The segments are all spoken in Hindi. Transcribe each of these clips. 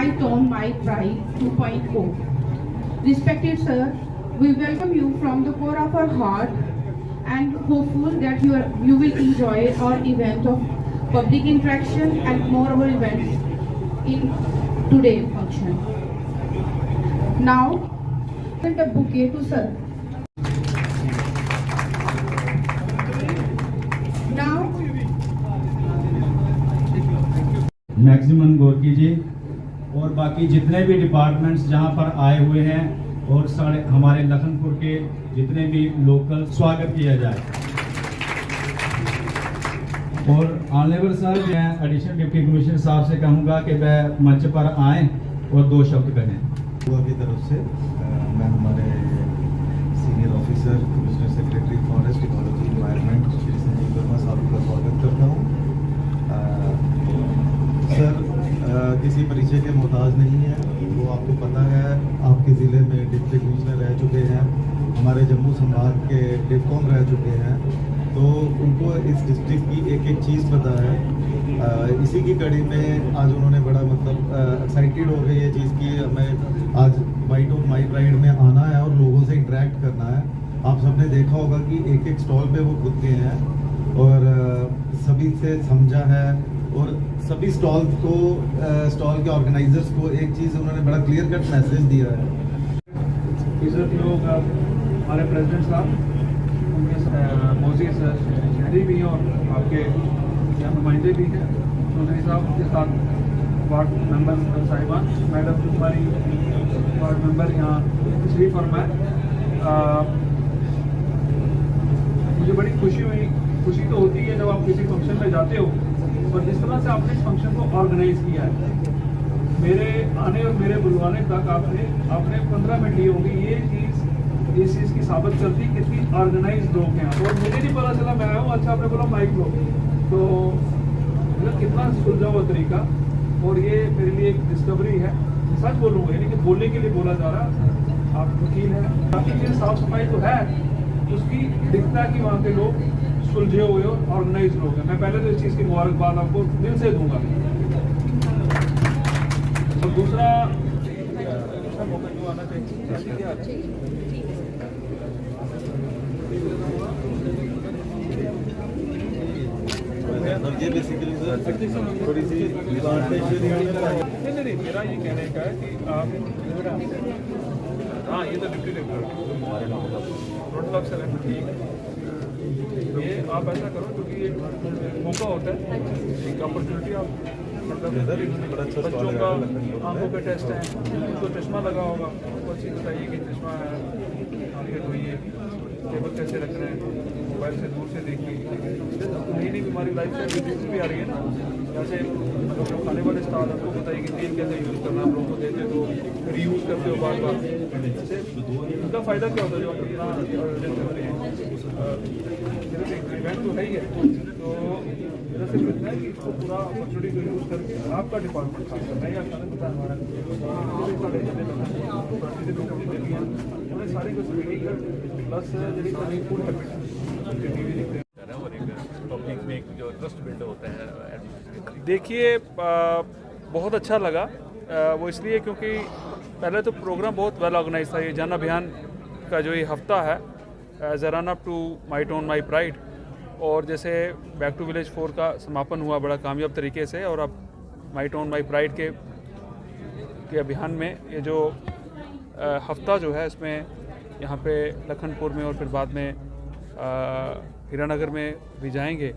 My Tone, My Pride 2.0. Respected sir, we welcome you from the core of our heart and hopeful that you will enjoy our event of public interaction and more our events in today's function. Now, send a bouquet to sir. Now, maximum गोरकी जी और बाकी जितने भी डिपार्टमेंट्स जहां पर आए हुए हैं और सारे हमारे लखनपुर के जितने भी लोकल स्वागत किया जाए। और ऑनरेबल साहब मैं एडिशनल डिप्टी कमिश्नर साहब से कहूंगा कि वह मंच पर आएं और 2 शब्द कहें। हुआ की तरफ से मैं हमारे senior officer commissioner secretary forest ecology environment Shri Sanjeev Verma साहब का स्वागत करता हूँ। सर किसी परिचय के मोहताज नहीं है, वो आपको पता है, आपके ज़िले में डिप्टी कमिश्नर रह चुके हैं, हमारे जम्मू संभाग के डिपकॉम रह चुके हैं, तो उनको इस डिस्ट्रिक्ट की एक एक चीज़ पता है। इसी की कड़ी में आज उन्होंने बड़ा एक्साइटेड हो गई ये चीज़ की हमें आज माई टोन माई प्राइड में आना है और लोगों से इंटरेक्ट करना है। आप सबने देखा होगा कि एक एक स्टॉल पे वो खुद गए हैं और सभी से समझा है और सभी स्टॉल के ऑर्गेनाइजर्स को एक चीज़ उन्होंने बड़ा क्लियर कट मैसेज दिया है। इज्जत लोग हमारे प्रेसिडेंट साहब, उनके मौसी सर शहरी भी हैं और आपके यहाँ नुमाइंदे भी हैं, चौधरी साहब के साथ वार्ड मेंबर साहिबान, मैडम हमारी वार्ड मेंबर यहाँ तशरीफ फरमाए। मुझे बड़ी खुशी तो होती है जब आप किसी फंक्शन में जाते हो और जिस तरह से आपने इस फंक्शन को ऑर्गेनाइज किया है। मेरे आने और मेरे बुलवाने तक आपने 15 मिनट लिए होंगे। ये चीज़ इस चीज़ की साबित करती कितनी ऑर्गेनाइज लोग हैं। और मुझे नहीं पता चला, मैं आया हूँ, अच्छा आपने बोला माइक लो, तो मतलब कितना सुलझा हुआ तरीका। और ये मेरे लिए एक डिस्कवरी है, सच बोलूँगा, यानी कि बोलने के लिए बोला जा रहा। आप वकील हैं, काफ़ी चीज़ साफ सफाई तो है, उसकी दिखता है कि वहाँ के लोग सुलझे हुए और ऑर्गेनाइज लोग हैं। मैं पहले तो इस चीज़ की मुबारकबाद आपको दिल से दूंगा। और दूसरा मौका जो आना चाहिए, ये बेसिकली थोड़ी सी नहीं, मेरा ये कहने का है कि आप, हाँ ये तो डिप्टी रोड से ठीक है, ये आप ऐसा करो क्योंकि एक मौका होता है, एक अपॉर्चुनिटी। आप मतलब बच्चों का आंखों के टेस्ट हैं, उनको चश्मा लगा होगा, वो चीज़ बताइए कि चश्मा है, आंखें धोइए, टेबल कैसे रख रहे हैं, मोबाइल से दूर से देखिए। नई नई बीमारी लाइफ स्टाइल डिजीज भी आ रही है ना, जैसे जो खाने वाले स्टाल है उनको बताइए कि तेल कैसे यूज़ करना, आप लोगों को देते तो रीयूज़ करते हो बार बार। जैसे उनका फ़ायदा क्या होता है जो अपना इवेंट तो है ही है, तो जैसे इतना है कि इसको पूरा अपॉर्चुनिटी को यूज़ करके आपका डिपार्टमेंट खास करना है या हमारा सारे को प्लस जी फूड हैबिट पब्लिक में जो ट्रस्ट बिल्ड होता है। देखिए बहुत अच्छा लगा, वो इसलिए क्योंकि पहले तो प्रोग्राम बहुत वेल ऑर्गेनाइज था। ये जन अभियान का जो ये हफ्ता है as a run up to my tone my pride, और जैसे बैक टू विलेज 4 का समापन हुआ बड़ा कामयाब तरीके से, और अब माई टोन माई प्राइड के अभियान में ये जो हफ्ता जो है इसमें यहाँ पे लखनपुर में और फिर बाद में हीरानगर में भी जाएंगे।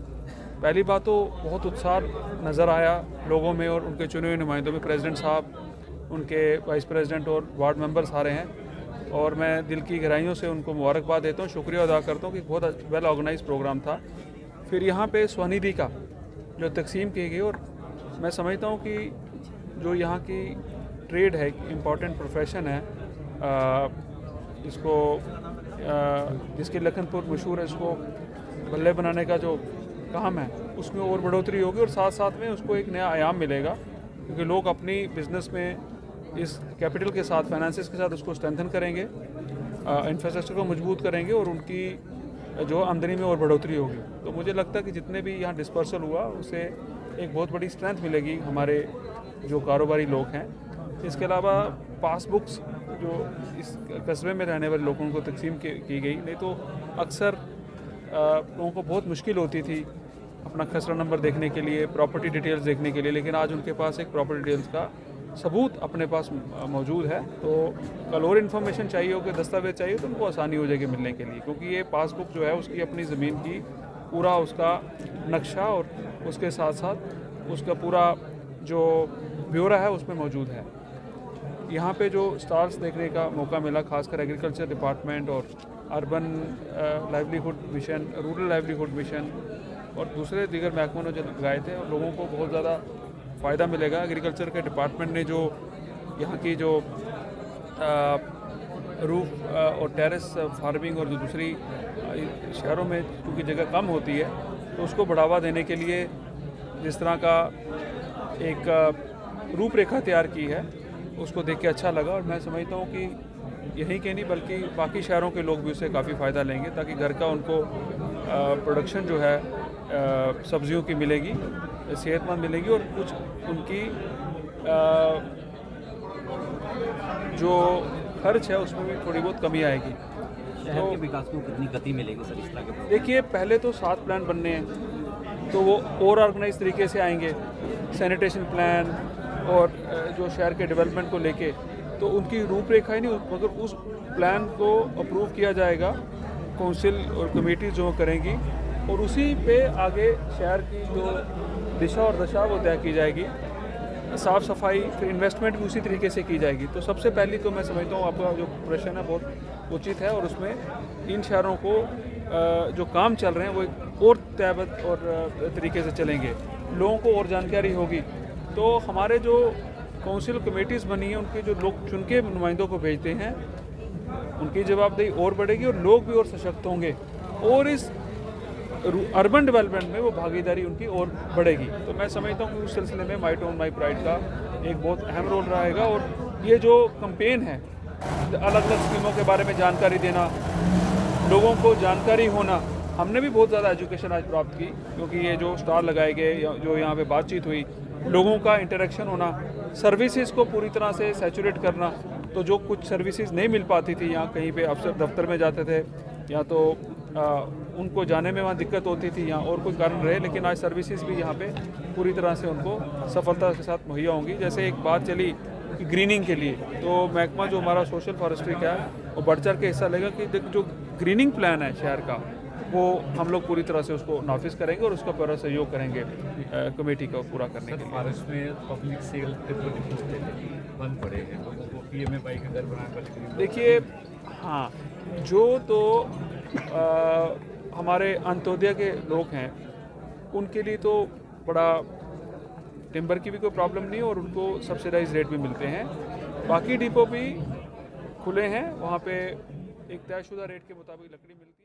पहली बात तो बहुत उत्साह नज़र आया लोगों में और उनके चुने हुए नुमाइंदों में। प्रेसिडेंट साहब, उनके वाइस प्रेसिडेंट और वार्ड मेंबर सारे हैं, और मैं दिल की गहराइयों से उनको मुबारकबाद देता हूँ, शुक्रिया अदा करता हूँ कि बहुत वेल ऑर्गेनाइज प्रोग्राम था। फिर यहाँ पे स्वनिधि का जो तकसीम की गई, और मैं समझता हूँ कि जो यहाँ की ट्रेड है, इम्पॉर्टेंट प्रोफेशन है, इसको जिसके लखनपुर मशहूर है, इसको बल्ले बनाने का जो काम है उसमें और बढ़ोतरी होगी, और साथ साथ में उसको एक नया आयाम मिलेगा, क्योंकि लोग अपनी बिज़नेस में इस कैपिटल के साथ, फाइनेंसेस के साथ उसको स्ट्रेंथन करेंगे, इंफ्रास्ट्रक्चर को मजबूत करेंगे और उनकी जो आमदनी में और बढ़ोतरी होगी। तो मुझे लगता है कि जितने भी यहाँ डिस्पर्सल हुआ उससे एक बहुत बड़ी स्ट्रेंथ मिलेगी हमारे जो कारोबारी लोग हैं। इसके अलावा पासबुक्स जो इस कस्बे में रहने वाले लोगों को तकसीम की गई, नहीं तो अक्सर लोगों को बहुत मुश्किल होती थी अपना खसरा नंबर देखने के लिए, प्रॉपर्टी डिटेल्स देखने के लिए, लेकिन आज उनके पास एक प्रॉपर्टी डिटेल्स का सबूत अपने पास मौजूद है। तो कल और इन्फॉर्मेशन चाहिए हो कि दस्तावेज चाहिए तो उनको आसानी हो जाएगी मिलने के लिए, क्योंकि ये पासबुक जो है उसकी अपनी ज़मीन की पूरा उसका नक्शा और उसके साथ साथ उसका पूरा जो ब्यौरा है उसमें मौजूद है। यहाँ पे जो स्टाल्स देखने का मौका मिला, खासकर एग्रीकल्चर डिपार्टमेंट और urban livelihood mission, rural livelihood mission और दूसरे दीगर महकमों ने जो लगाए थे, और लोगों को बहुत ज़्यादा फ़ायदा मिलेगा। एग्रीकल्चर के डिपार्टमेंट ने जो यहाँ की जो रूफ और टेरेस फार्मिंग और जो दूसरी शहरों में क्योंकि जगह कम होती है तो उसको बढ़ावा देने के लिए जिस तरह का एक रूपरेखा तैयार की है उसको देख के अच्छा लगा। और मैं समझता हूँ कि यहीं के नहीं बल्कि बाकी शहरों के लोग भी उससे काफ़ी फ़ायदा लेंगे, ताकि घर का उनको प्रोडक्शन जो है सब्जियों की मिलेगी, सेहतमंद मिलेगी और कुछ उनकी जो खर्च है उसमें भी थोड़ी बहुत कमी आएगी। शहर के विकास को कितनी गति मिलेगी सर इस तरह के? देखिए, पहले तो 7 प्लान बनने हैं तो वो और ऑर्गेनाइज तरीके से आएंगे, सैनिटेशन प्लान और जो शहर के डेवलपमेंट को लेके, तो उनकी रूपरेखा ही नहीं, मगर उस प्लान को अप्रूव किया जाएगा, काउंसिल और कमेटी जो करेंगी और उसी पे आगे शहर की जो दिशा और दशा वो तय की जाएगी। साफ़ सफाई, फिर इन्वेस्टमेंट भी उसी तरीके से की जाएगी। तो सबसे पहली तो मैं समझता हूँ आपका जो प्रश्न है बहुत उचित है, और उसमें इन शहरों को जो काम चल रहे हैं वो एक और तयबत और तरीके से चलेंगे, लोगों को और जानकारी होगी। तो हमारे जो काउंसिल कमेटीज़ बनी हैं उनके जो लोग चुन के नुमाइंदों को भेजते हैं, उनकी जवाबदेही और बढ़ेगी और लोग भी और सशक्त होंगे, और इस अर्बन डेवलपमेंट में वो भागीदारी उनकी और बढ़ेगी। तो मैं समझता हूँ कि उस सिलसिले में माई टाउन माई प्राइड का एक बहुत अहम रोल रहेगा। और ये जो कैंपेन है, अलग अलग स्कीमों के बारे में जानकारी देना, लोगों को जानकारी होना, हमने भी बहुत ज़्यादा एजुकेशन आज प्राप्त की, क्योंकि ये जो स्टॉल लगाए गए, जो यहाँ पे बातचीत हुई, लोगों का इंटरेक्शन होना, सर्विसेज को पूरी तरह से सैचुरेट करना। तो जो कुछ सर्विसेज नहीं मिल पाती थी, यहाँ कहीं पे अफसर दफ्तर में जाते थे या तो उनको जाने में वहाँ दिक्कत होती थी या और कोई कारण रहे, लेकिन आज सर्विसेज भी यहाँ पे पूरी तरह से उनको सफलता के साथ मुहैया होंगी। जैसे एक बात चली कि ग्रीनिंग के लिए, तो महकमा जो हमारा सोशल फॉरेस्ट्री का है वो बढ़ चढ़ के हिस्सा लेगा कि जो ग्रीनिंग प्लान है शहर का, वो हम लोग पूरी तरह से उसको नाफिज करेंगे और उसका पूरा सहयोग करेंगे कमेटी को पूरा करने के लिए। फॉरेस्ट में पब्लिक सेल बंद पड़े हैं, लोगों को PMAY के घर बनाकर। देखिए, हाँ, जो तो हमारे अंत्योदय के लोग हैं उनके लिए तो बड़ा टिम्बर की भी कोई प्रॉब्लम नहीं और उनको सब्सिडाइज रेट भी मिलते हैं। बाकी डिपो भी खुले हैं, वहाँ पे एक तयशुदा रेट के मुताबिक लकड़ी मिलती है।